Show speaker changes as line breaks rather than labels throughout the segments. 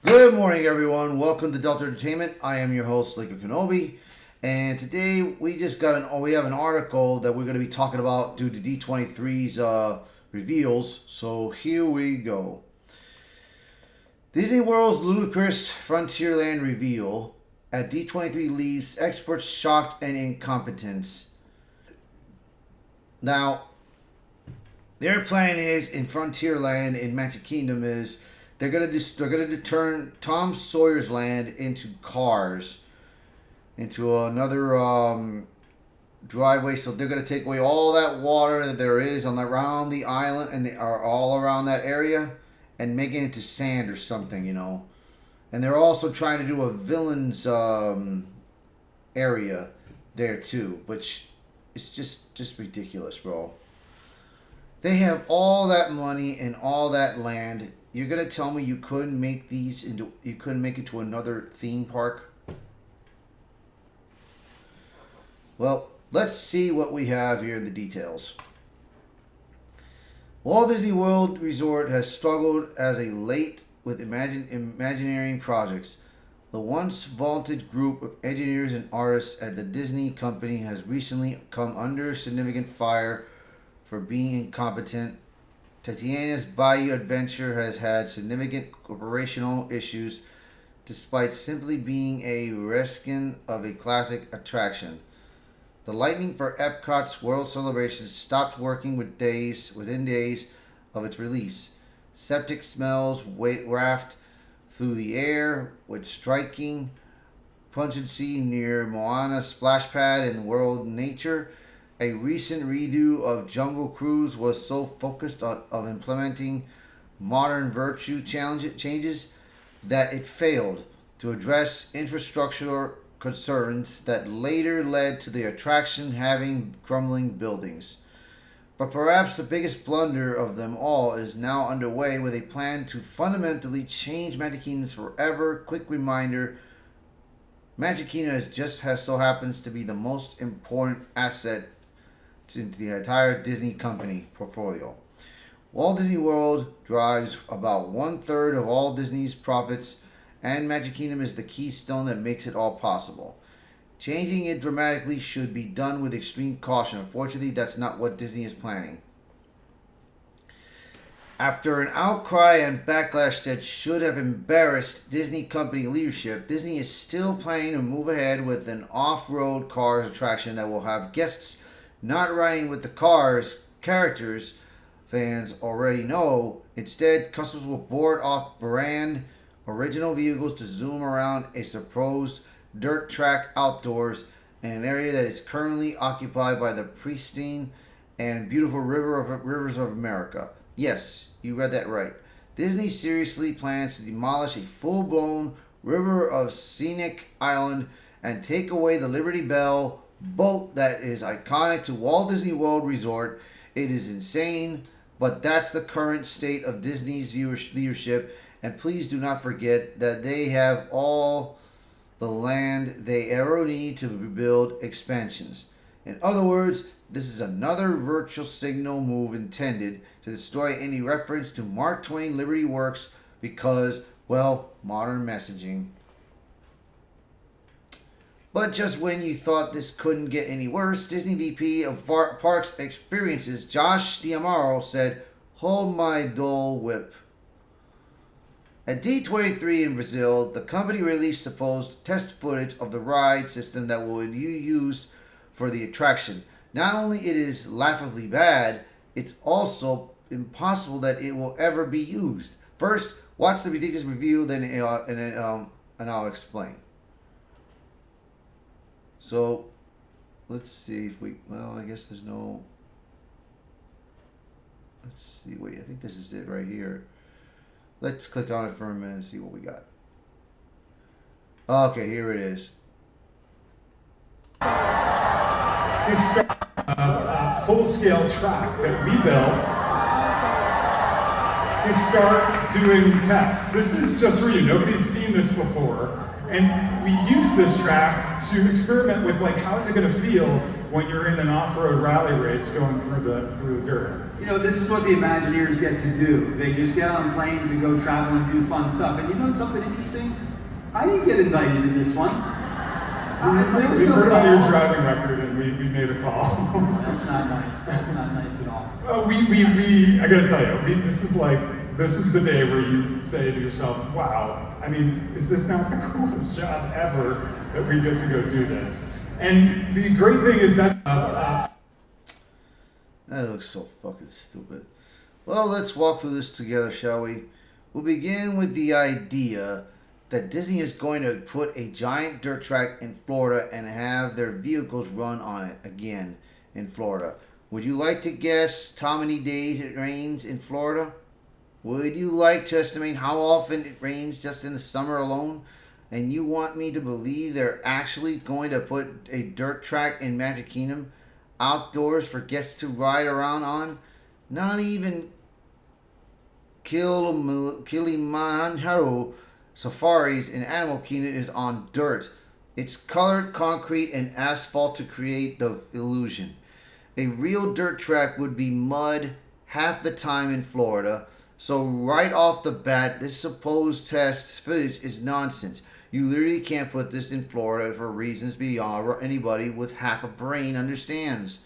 Good morning, everyone. Welcome to Delta Entertainment. I am your host, Laker Kenobi, and today we have an article that we're going to be talking about due to D23's reveals. So here we go. Disney World's ludicrous Frontierland reveal at D23 leaves experts shocked and incompetence. Now, their plan is in Frontierland in Magic Kingdom is they're gonna turn Tom Sawyer's Land into cars, into another driveway. So they're gonna take away all that water that there is around the island and they are all around that area, and make it into sand or something, And they're also trying to do a villains area there too, which is just ridiculous, bro. They have all that money and all that land. You're gonna tell me you couldn't make it to another theme park? Well, let's see what we have here in the details. Walt Disney World Resort has struggled as a late with Imagineering projects. The once vaunted group of engineers and artists at the Disney company has recently come under significant fire for being incompetent. Titania's Bayou Adventure has had significant operational issues despite simply being a reskin of a classic attraction. The lighting for Epcot's World Celebration stopped working within days of its release. Septic smells wafted through the air with striking pungency near Moana's splash pad in World Nature. A recent redo of Jungle Cruise was so focused on implementing modern virtue changes that it failed to address infrastructural concerns that later led to the attraction having crumbling buildings. But perhaps the biggest blunder of them all is now underway with a plan to fundamentally change Magic Kingdom's forever. Quick reminder, Magic Kingdom so happens to be the most important asset into the entire Disney company portfolio. Walt Disney World drives about 1/3 of all Disney's profits, and Magic Kingdom is the keystone that makes it all possible. Changing it dramatically should be done with extreme caution. Unfortunately, that's not what Disney is planning. After an outcry and backlash that should have embarrassed Disney company leadership, Disney is still planning to move ahead with an off-road cars attraction that will have guests not riding with the cars characters fans already know. Instead, customers will board off brand original vehicles to zoom around a supposed dirt track outdoors in an area that is currently occupied by the pristine and beautiful rivers of America. Yes, you read that right. Disney seriously plans to demolish a full-blown river of scenic island and take away the Liberty Bell boat that is iconic to Walt Disney World Resort. It is insane, but that's the current state of Disney's leadership, and please do not forget that they have all the land they ever need to build expansions. In other words, this is another virtual signal move intended to destroy any reference to Mark Twain Liberty Works because, well, modern messaging. But just when you thought this couldn't get any worse, Disney VP of Parks Experiences Josh D'Amaro said, "Hold my Dole Whip." At D23 in Brazil, the company released supposed test footage of the ride system that will be used for the attraction. Not only it is laughably bad, it's also impossible that it will ever be used. First, watch the ridiculous review, then and I'll explain. So, let's see if I guess there's no, let's see, wait, I think this is it right here. Let's click on it for a minute and see what we got. Okay, here it is.
To start a full-scale track that we built to start doing tests. This is just for you. Nobody's seen this before. And we use this track to experiment with like how is it going to feel when you're in an off-road rally race going through the dirt.
You know, this is what the Imagineers get to do. They just get on planes and go travel and do fun stuff. And you know something interesting? I didn't get invited in this one. There was
We
no
heard about your
call.
driving record and we made a call.
That's not nice. That's not nice at all.
I gotta tell you, this is the day where you say to yourself, wow, I mean, is this not the coolest job ever that we get to go do this? And the great thing is that
That looks so fucking stupid. Well, let's walk through this together, shall we? We'll begin with the idea that Disney is going to put a giant dirt track in Florida and have their vehicles run on it again in Florida. Would you like to guess how many days it rains in Florida? Would you like to estimate how often it rains just in the summer alone? And you want me to believe they're actually going to put a dirt track in Magic Kingdom outdoors for guests to ride around on? Not even Kilimanjaro Safaris in Animal Kingdom is on dirt. It's colored concrete and asphalt to create the illusion. A real dirt track would be mud half the time in Florida. So right off the bat, this supposed test footage is nonsense. You literally can't put this in Florida for reasons beyond anybody with half a brain understands.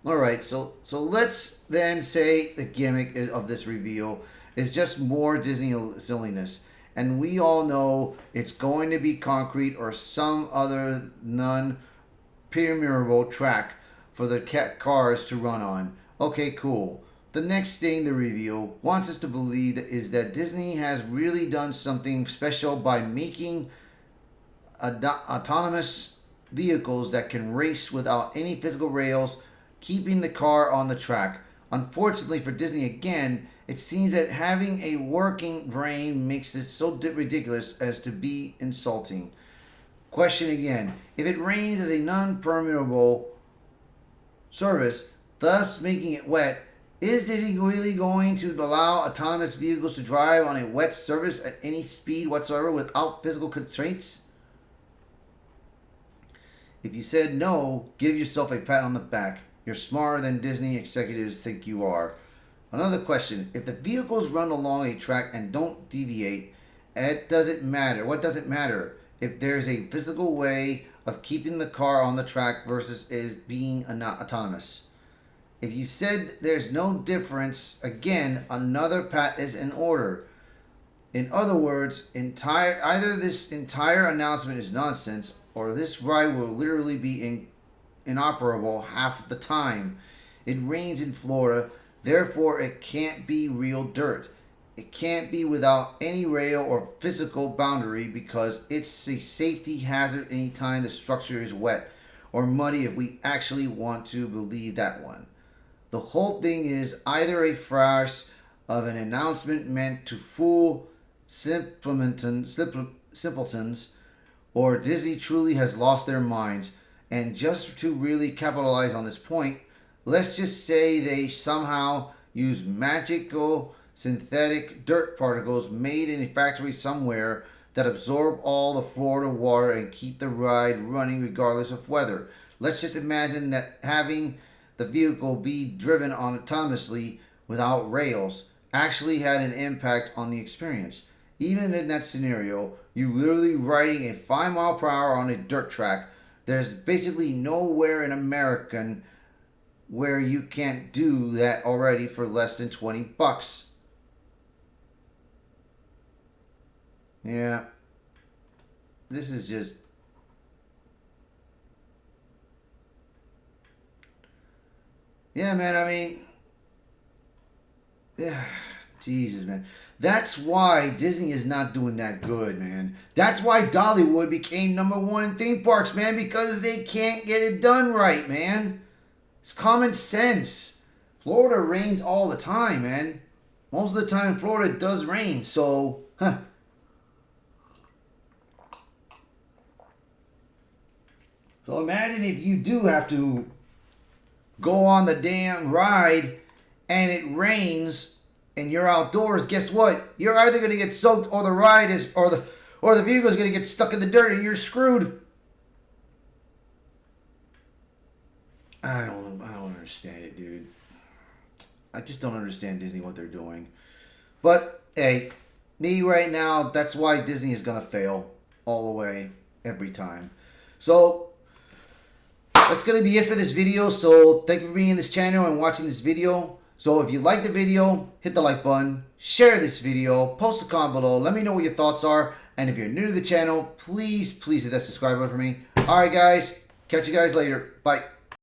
Alright, so let's then say the gimmick of this reveal is just more Disney silliness. And we all know it's going to be concrete or some other non-permeable track for the cars to run on. Okay, cool. The next thing the reveal wants us to believe is that Disney has really done something special by making autonomous vehicles that can race without any physical rails, keeping the car on the track. Unfortunately for Disney again, it seems that having a working brain makes it so ridiculous as to be insulting. Question again. If it rains as a non-permeable surface, thus making it wet, is Disney really going to allow autonomous vehicles to drive on a wet surface at any speed whatsoever without physical constraints? If you said no, give yourself a pat on the back. You're smarter than Disney executives think you are. Another question. If the vehicles run along a track and don't deviate, it doesn't matter. What does it matter? If there's a physical way of keeping the car on the track versus it being not autonomous. If you said there's no difference, again, another pat is in order. In other words, either this entire announcement is nonsense, or this ride will literally be inoperable half the time. It rains in Florida, therefore it can't be real dirt. It can't be without any rail or physical boundary because it's a safety hazard anytime the structure is wet or muddy if we actually want to believe that one. The whole thing is either a farce of an announcement meant to fool simpletons, or Disney truly has lost their minds. And just to really capitalize on this point, let's just say they somehow use magical synthetic dirt particles made in a factory somewhere that absorb all the Florida water and keep the ride running regardless of weather. Let's just imagine that having the vehicle be driven autonomously without rails actually had an impact on the experience. Even in that scenario, you literally riding a 5 mile per hour on a dirt track. There's basically nowhere in America where you can't do that already for less than $20. Yeah. This is just... Yeah, man, I mean... Yeah, Jesus, man. That's why Disney is not doing that good, man. That's why Dollywood became #1 in theme parks, man, because they can't get it done right, man. It's common sense. Florida rains all the time, man. Most of the time in Florida it does rain, so... So imagine if you do have to go on the damn ride and it rains and you're outdoors. Guess what? You're either going to get soaked or the ride is or or the vehicle's going to get stuck in the dirt and you're screwed. I don't understand it, dude. I just don't understand Disney, what they're doing. But, hey, me right now, that's why Disney is going to fail all the way, every time. So, that's going to be it for this video. So, thank you for being in this channel and watching this video. So, if you like the video, hit the like button, share this video, post a comment below, let me know what your thoughts are. And if you're new to the channel, please hit that subscribe button for me. Alright, guys. Catch you guys later. Bye.